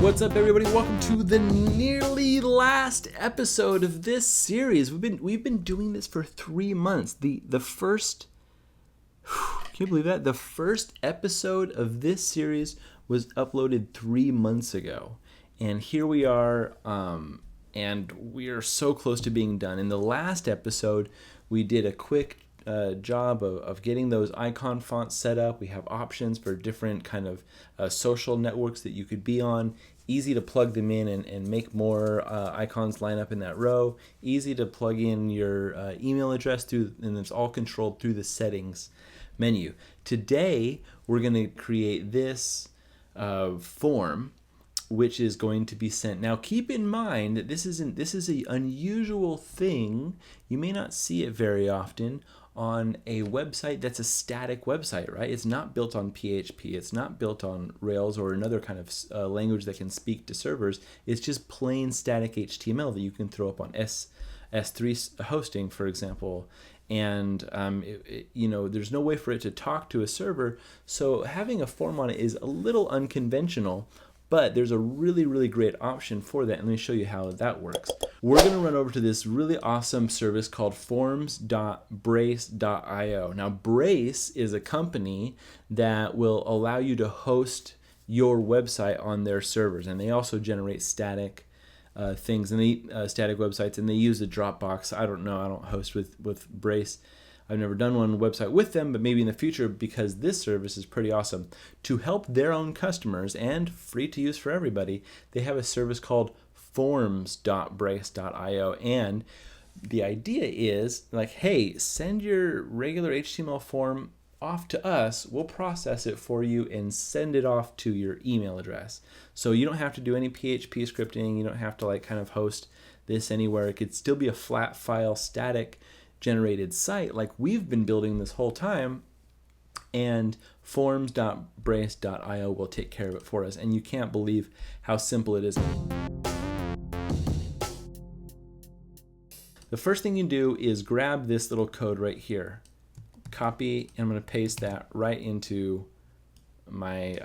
What's up, everybody? Welcome to the nearly last episode of this series. We've been doing this for 3 months. The first, can you believe that? The first episode of this series was uploaded 3 months ago, and here we are. And we are so close to being done. In the last episode, we did a quick job of getting those icon fonts set up. We have options for different kind of social networks that you could be on. Easy to plug them in and make more icons line up in that row. Easy to plug in your email address through, and it's all controlled through the settings menu. Today, we're going to create this form, which is going to be sent. Now, keep in mind that this is an unusual thing. You may not see it very often on a website that's a static website, right? It's not built on PHP. It's not built on Rails or another kind of language that can speak to servers. It's just plain static HTML that you can throw up on S3 hosting, for example. And there's no way for it to talk to a server. So having a form on it is a little unconventional. But there's a really, really great option for that, and let me show you how that works. We're going to run over to this really awesome service called forms.brace.io. Now, Brace is a company that will allow you to host your website on their servers, and they also generate static things and static websites, and they use a Dropbox. I don't know. I don't host with Brace. I've never done one website with them, but maybe in the future, because this service is pretty awesome. To help their own customers and free to use for everybody, they have a service called forms.brace.io. And the idea is like, hey, send your regular HTML form off to us. We'll process it for you and send it off to your email address. So you don't have to do any PHP scripting. You don't have to kind of host this anywhere. It could still be a flat file, static generated site like we've been building this whole time, and forms.brace.io will take care of it for us, and you can't believe how simple it is. The first thing you do is grab this little code right here, copy, and I'm going to paste that right into my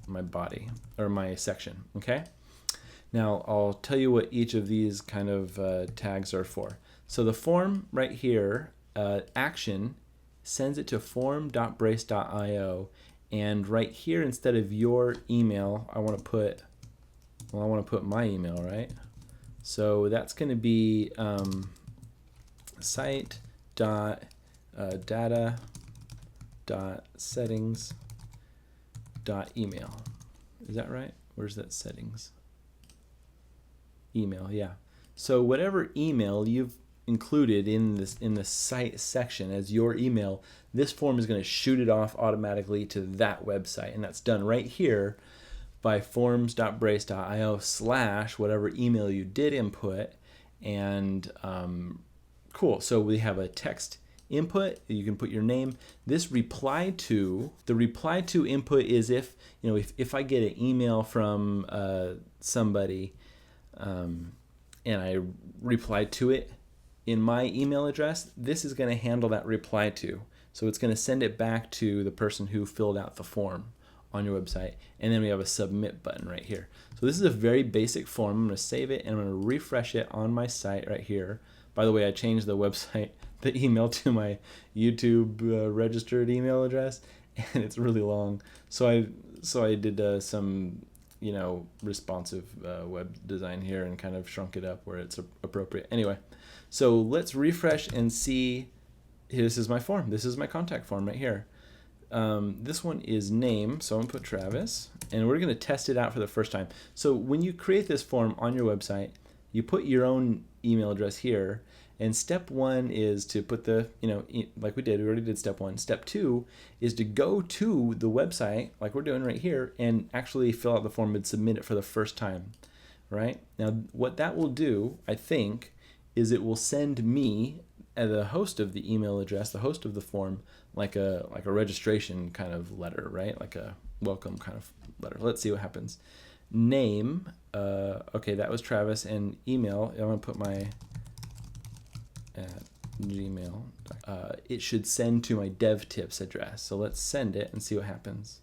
my body or my section. Okay, now I'll tell you what each of these kind of tags are for. So the form right here, action, sends it to form.brace.io, and right here, instead of your email, I want to put my email, right? So that's going to be site.data.settings.email. Is that right? Where's that settings? Email, yeah. So whatever email you've included in the site section as your email, this form is going to shoot it off automatically to that website, and that's done right here by forms.brace.io / whatever email you did input. And cool. So we have a text input. You can put your name. The reply to input is if I get an email from somebody and I reply to it in my email address, this is going to handle that reply to. So it's going to send it back to the person who filled out the form on your website. And then we have a submit button right here. So this is a very basic form. I'm going to save it and I'm going to refresh it on my site right here. By the way, I changed the website, the email, to my YouTube registered email address, and it's really long. So I did some responsive web design here and kind of shrunk it up where it's appropriate. Anyway, so let's refresh and see. This is my form. This is my contact form right here. This one is name, so I'm going to put Travis, and we're going to test it out for the first time. So when you create this form on your website, you put your own email address here, and step 1 is to put the, like we already did step 1. Step 2 is to go to the website, like we're doing right here, and actually fill out the form and submit it for the first time, right? Now, what that will do, I think, is it will send me, the host of the email address, the host of the form, like a registration kind of letter, right? Like a welcome kind of letter. Let's see what happens. Name, okay, that was Travis, and email, I'm going to put my Gmail. It should send to my DevTips address. So let's send it and see what happens.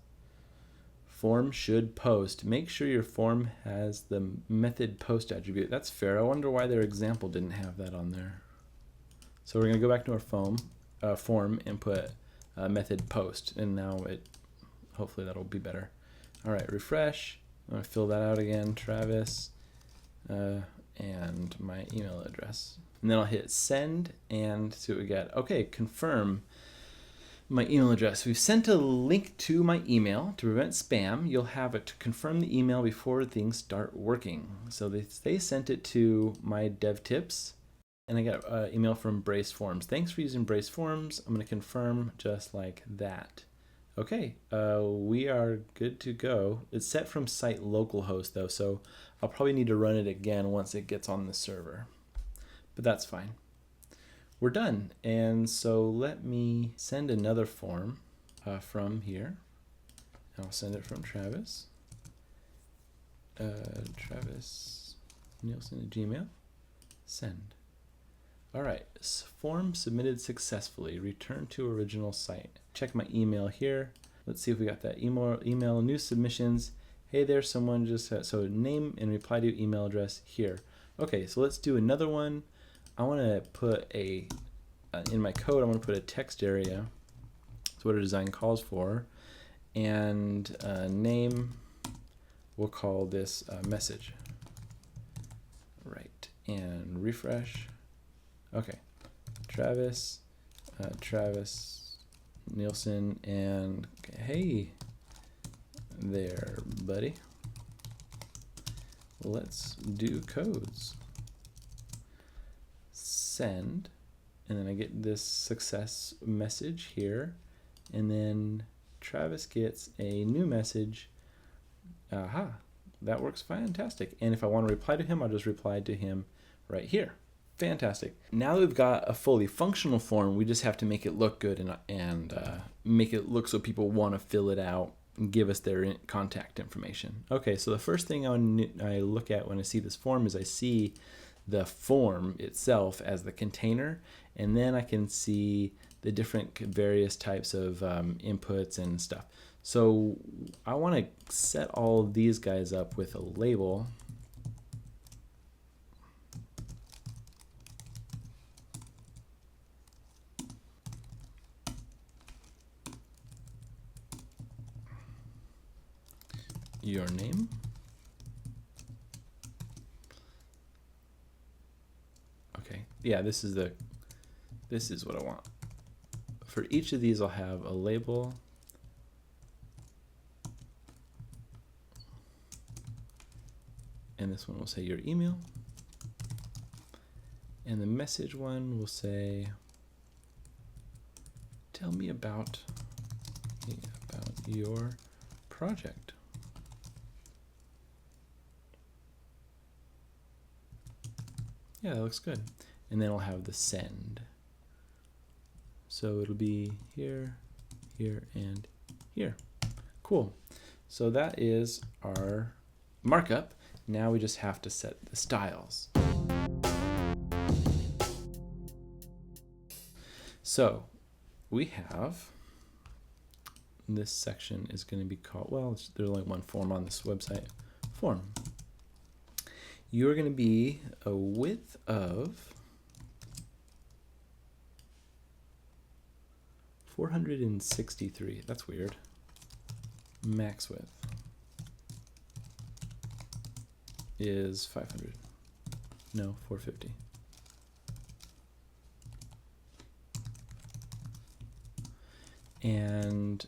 Form should post. Make sure your form has the method post attribute. That's fair. I wonder why their example didn't have that on there. So we're going to go back to our form and put method post, and now hopefully that'll be better. All right, refresh. I'm going to fill that out again, Travis, and my email address. And then I'll hit send and see what we get. Okay, confirm my email address. We've sent a link to my email to prevent spam. You'll have it to confirm the email before things start working. So they sent it to my DevTips, and I got an email from Brace Forms. Thanks for using Brace Forms. I'm going to confirm just like that. Okay, we are good to go. It's set from site localhost though, so I'll probably need to run it again once it gets on the server, but that's fine. We're done. And so let me send another form from here. I'll send it from Travis. Travis Nielsen at Gmail. Send. All right, form submitted successfully. Return to original site. Check my email here. Let's see if we got that email, new submissions. Hey there, someone just said, so name and reply to email address here. Okay, so let's do another one. I want to put in my code, I want to put a text area. That's what our design calls for. And name, we'll call this message. Right, and refresh. Okay, Travis Nielsen, and hey there, buddy. Let's do codes. Send, and then I get this success message here, and then Travis gets a new message. Aha, that works fantastic. And if I want to reply to him, I'll just reply to him right here. Fantastic. Now that we've got a fully functional form, we just have to make it look good and make it look so people want to fill it out and give us their contact information. Okay, so the first thing I look at when I see this form is I see the form itself as the container, and then I can see the different various types of inputs and stuff. So I want to set all of these guys up with a label. Your name. Okay, yeah, this is what I want. For each of these, I'll have a label. And this one will say your email. And the message one will say, tell me about your project. Yeah, that looks good. And then I'll have the send. So it'll be here, here, and here. Cool. So that is our markup. Now we just have to set the styles. So we have, this section is going to be called, well, there's only one form on this website, form. You're going to be a width of 463. That's weird. Max width is 500. No, 450. And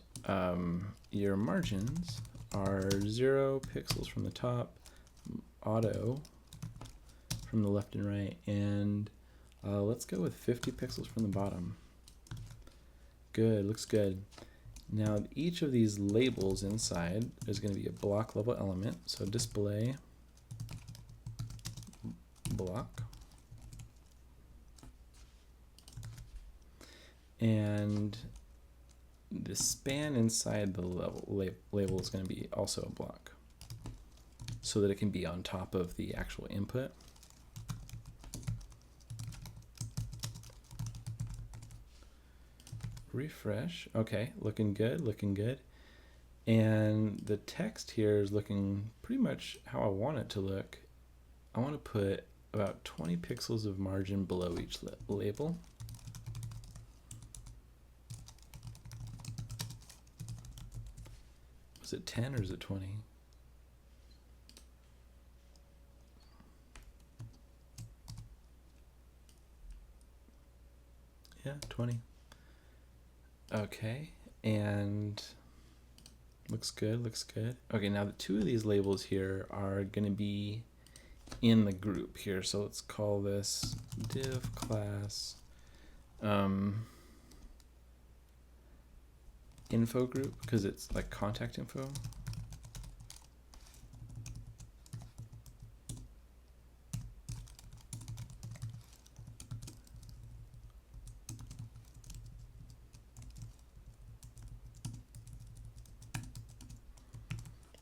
your margins are 0 pixels from the top, auto from the left and right, and let's go with 50 pixels from the bottom. Good, looks good. Now each of these labels inside is going to be a block level element, so display block, and the span inside the label is going to be also a block, so that it can be on top of the actual input. Refresh. Okay, looking good, looking good. And the text here is looking pretty much how I want it to look. I want to put about 20 pixels of margin below each label. Was it 10 or is it 20? Yeah, 20. Okay, and looks good, looks good. Okay, now the two of these labels here are going to be in the group here. So let's call this div class info group, because it's like contact info.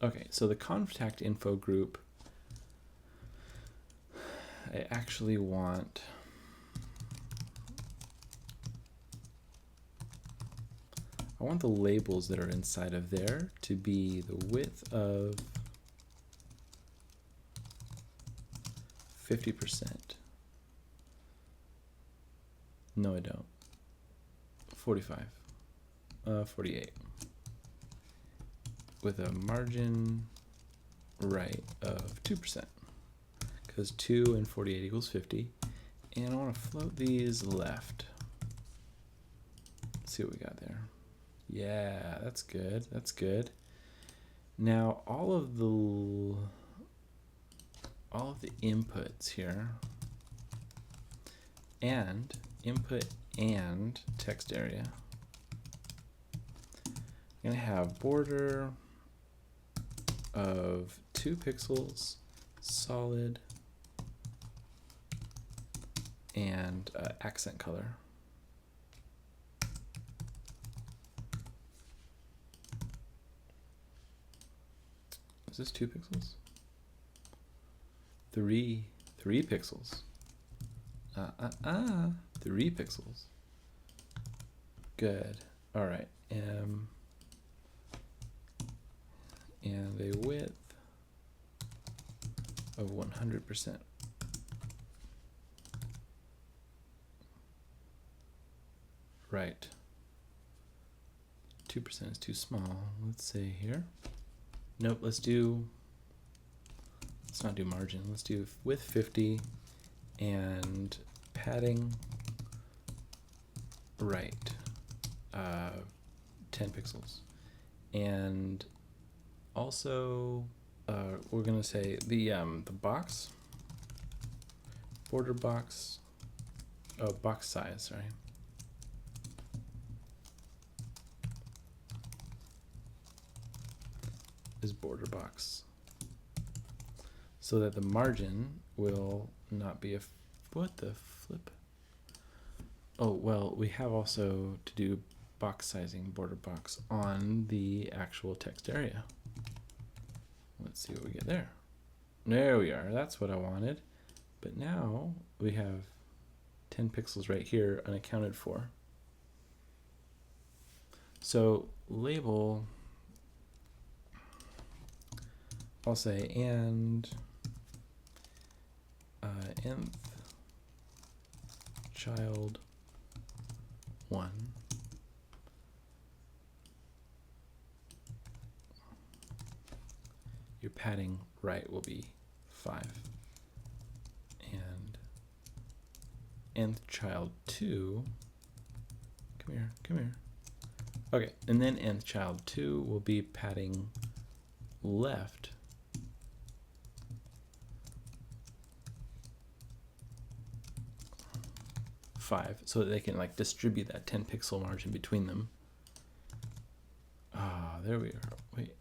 Okay, so the contact info group, I actually want the labels that are inside of there to be the width of 50%. No, I don't. 45. 48. With a margin right of 2%. Because 2 and 48 equals 50. And I want to float these left. Let's see what we got there. Yeah, that's good. That's good. Now all of the inputs here, and input and text area, I'm gonna have border of 2 pixels, solid, and accent color. Is this 2 pixels? 3 pixels. 3 pixels. Good. All right. And a width of 100%. Right. 2% is too small. Let's say here. Nope, let's not do margin. Let's do width 50 and padding right 10 pixels. And also we're gonna say the box, border box, box size, sorry. Is border box, so that the margin will not be what the flip? Oh, well, we have also to do box sizing, border box on the actual text area. Let's see what we get there. There we are. That's what I wanted. But now we have 10 pixels right here unaccounted for. So label, I'll say and nth child 1 your padding right will be 5 and nth child 2, come here, okay, and then nth child 2 will be padding left 5, so that they can like distribute that 10 pixel margin between them. Ah, there we are. Wait,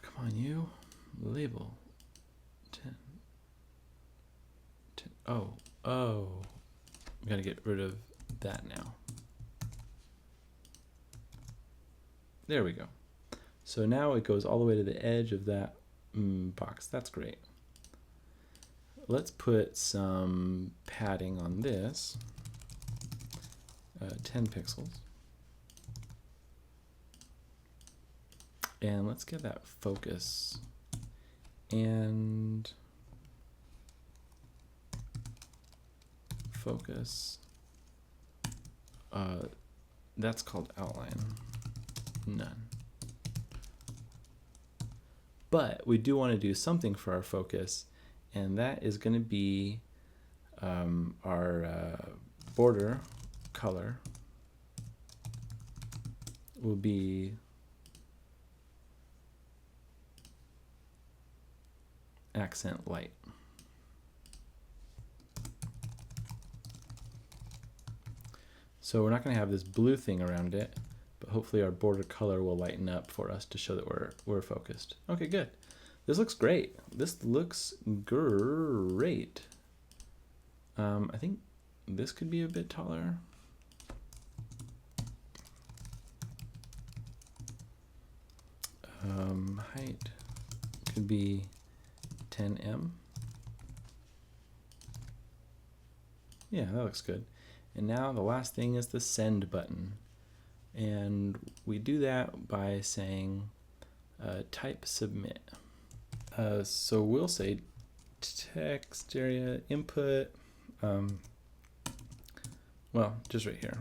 come on, you label 10. Oh, we gotta get rid of that now. There we go. So now it goes all the way to the edge of that box. That's great. Let's put some padding on this, 10 pixels. And let's get that focus. And focus. That's called outline. None. But we do want to do something for our focus, and that is going to be our border color will be accent light. So we're not going to have this blue thing around it, but hopefully our border color will lighten up for us to show that we're focused. Okay, good. This looks great. This looks great. I think this could be a bit taller. Height could be 10 em. Yeah, that looks good. And now the last thing is the send button. And we do that by saying type submit. So we'll say text area input, well, just right here.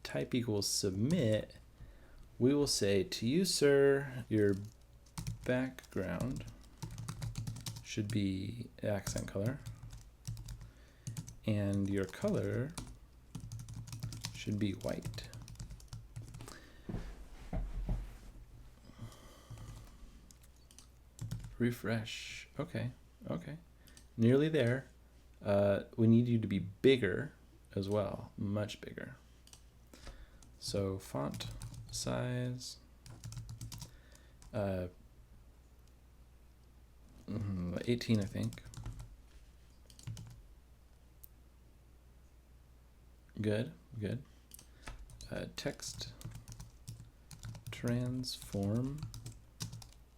Type equals submit. We will say, to you, sir, your background should be accent color, and your color should be white. Refresh. Okay, okay. Nearly there. We need you to be bigger as well, much bigger. So font size, 18, I think. Good, good. Text transform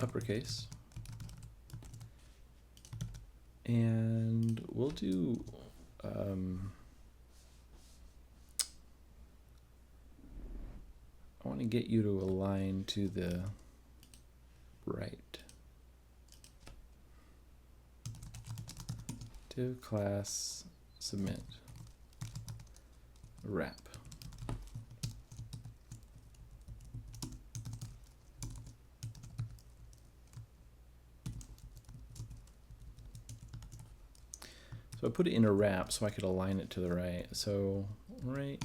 uppercase. And we'll do I want to get you to align to the right. Div class submit wrap. So I put it in a wrap so I could align it to the right. So right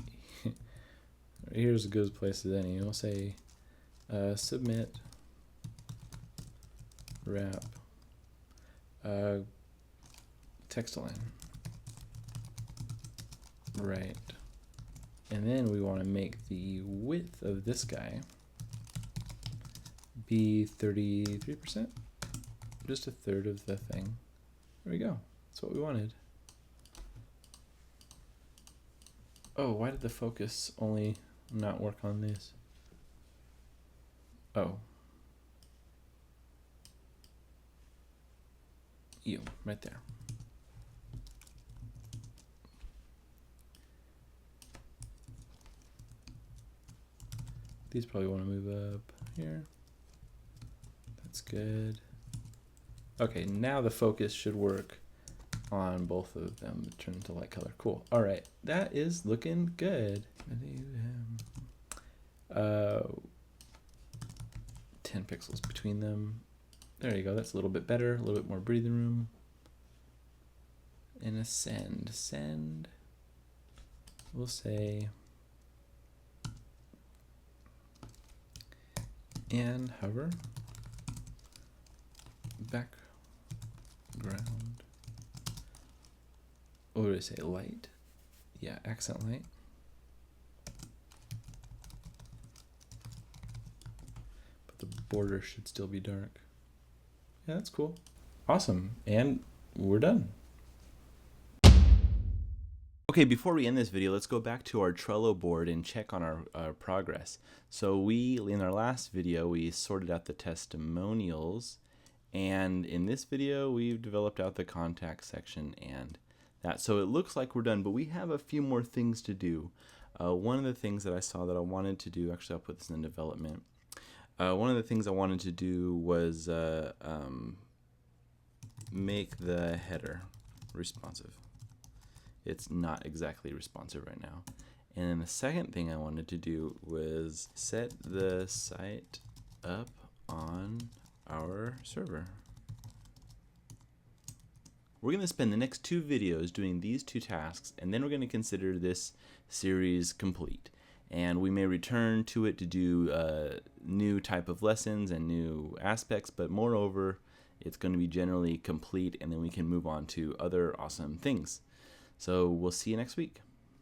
here's a good place as any. We'll say submit wrap text align right, and then we want to make the width of this guy be 33%, just a third of the thing. There we go. That's what we wanted. Oh, why did the focus only not work on this? Oh. You, right there. These probably want to move up here. That's good. Okay, now the focus should work on both of them. Turn into light color. Cool. All right, that is looking good. 10 pixels between them. There you go. That's a little bit better. A little bit more breathing room. And a send. Send. We'll say and hover background. What did I say? Light? Yeah, accent light. But the border should still be dark. Yeah, that's cool. Awesome. And we're done. Okay, before we end this video, let's go back to our Trello board and check on our progress. So in our last video, we sorted out the testimonials. And in this video, we've developed out the contact section and that. So it looks like we're done, but we have a few more things to do. one of the things that I saw that I wanted to do, actually I'll put this in development. One of the things I wanted to do was make the header responsive. It's not exactly responsive right now. And then the second thing I wanted to do was set the site up on our server. We're going to spend the next 2 videos doing these 2 tasks, and then we're going to consider this series complete. And we may return to it to do new type of lessons and new aspects, but moreover, it's going to be generally complete, and then we can move on to other awesome things. So we'll see you next week.